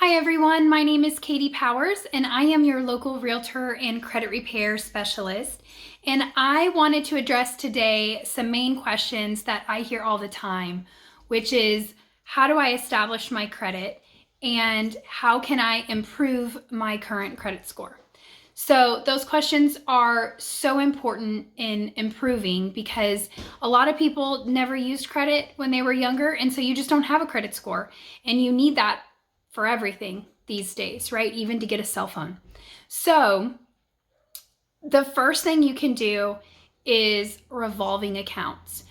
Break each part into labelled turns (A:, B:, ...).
A: Hi everyone, my name is Katie Powers and I am your local realtor and credit repair specialist. And I wanted to address today some main questions that I hear all the time, which is how do I establish my credit and how can I improve my current credit score? So those questions are so important in improving because a lot of people never used credit when they were younger, and so you just don't have a credit score, and you need that for everything these days, right? Even to get a cell phone. So the first thing you can do is revolving accounts.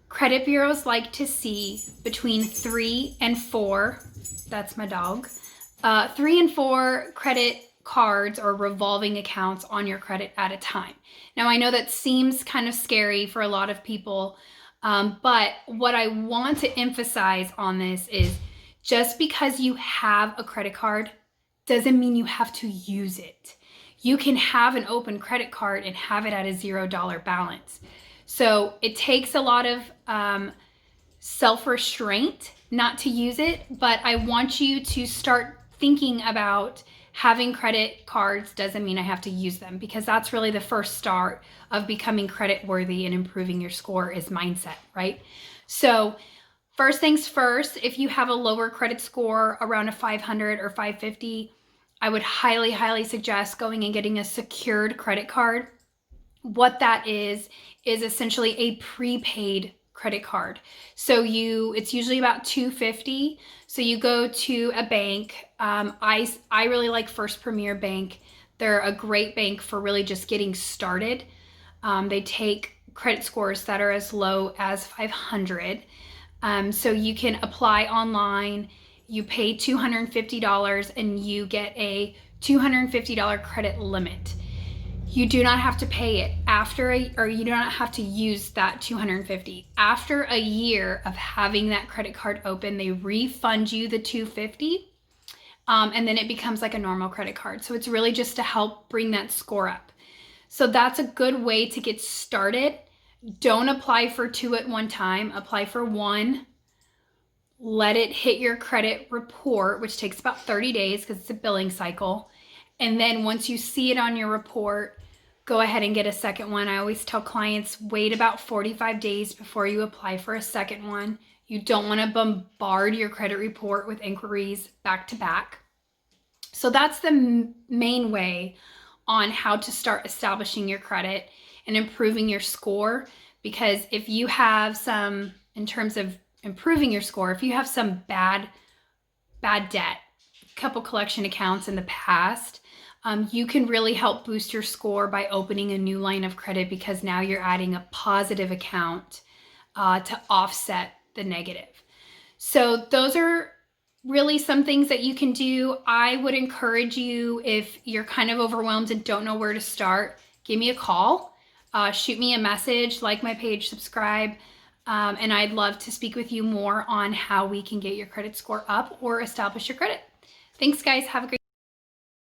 A: Credit bureaus like to see between 3 and 4, that's my dog, 3 and 4 credit cards or revolving accounts on your credit at a time. Now, I know that seems kind of scary for a lot of people, but what I want to emphasize on this is just because you have a credit card doesn't mean you have to use it. You can have an open credit card and have it at a $0 balance. So it takes a lot of self-restraint not to use it, but I want you to start thinking about having credit cards doesn't mean I have to use them, because that's really the first start of becoming credit worthy and improving your score is mindset, right? So first things first, if you have a lower credit score around a 500 or 550, I would highly, highly suggest going and getting a secured credit card. What that is essentially a prepaid credit card. So it's usually about $250. So you go to a bank. I really like First Premier Bank. They're a great bank for really just getting started. They take credit scores that are as low as 500. So you can apply online. You pay $250 and you get a $250 credit limit. You do not have to pay it or you do not have to use that $250. After a year of having that credit card open, they refund you the $250, and then it becomes like a normal credit card. So it's really just to help bring that score up. So that's a good way to get started. Don't apply for 2 at one time. Apply for 1. Let it hit your credit report, which takes about 30 days because it's a billing cycle. And then once you see it on your report, go ahead and get a second one. I always tell clients, wait about 45 days before you apply for a second one. You don't want to bombard your credit report with inquiries back to back. So that's the main way on how to start establishing your credit and improving your score. Because if you have some, in terms of improving your score, if you have some bad debt, couple collection accounts in the past, you can really help boost your score by opening a new line of credit, because now you're adding a positive account to offset the negative. So those are really some things that you can do. I would encourage you, if you're kind of overwhelmed and don't know where to start, give me a call, shoot me a message, like my page, subscribe, and I'd love to speak with you more on how we can get your credit score up or establish your credit. Thanks, guys. Have a great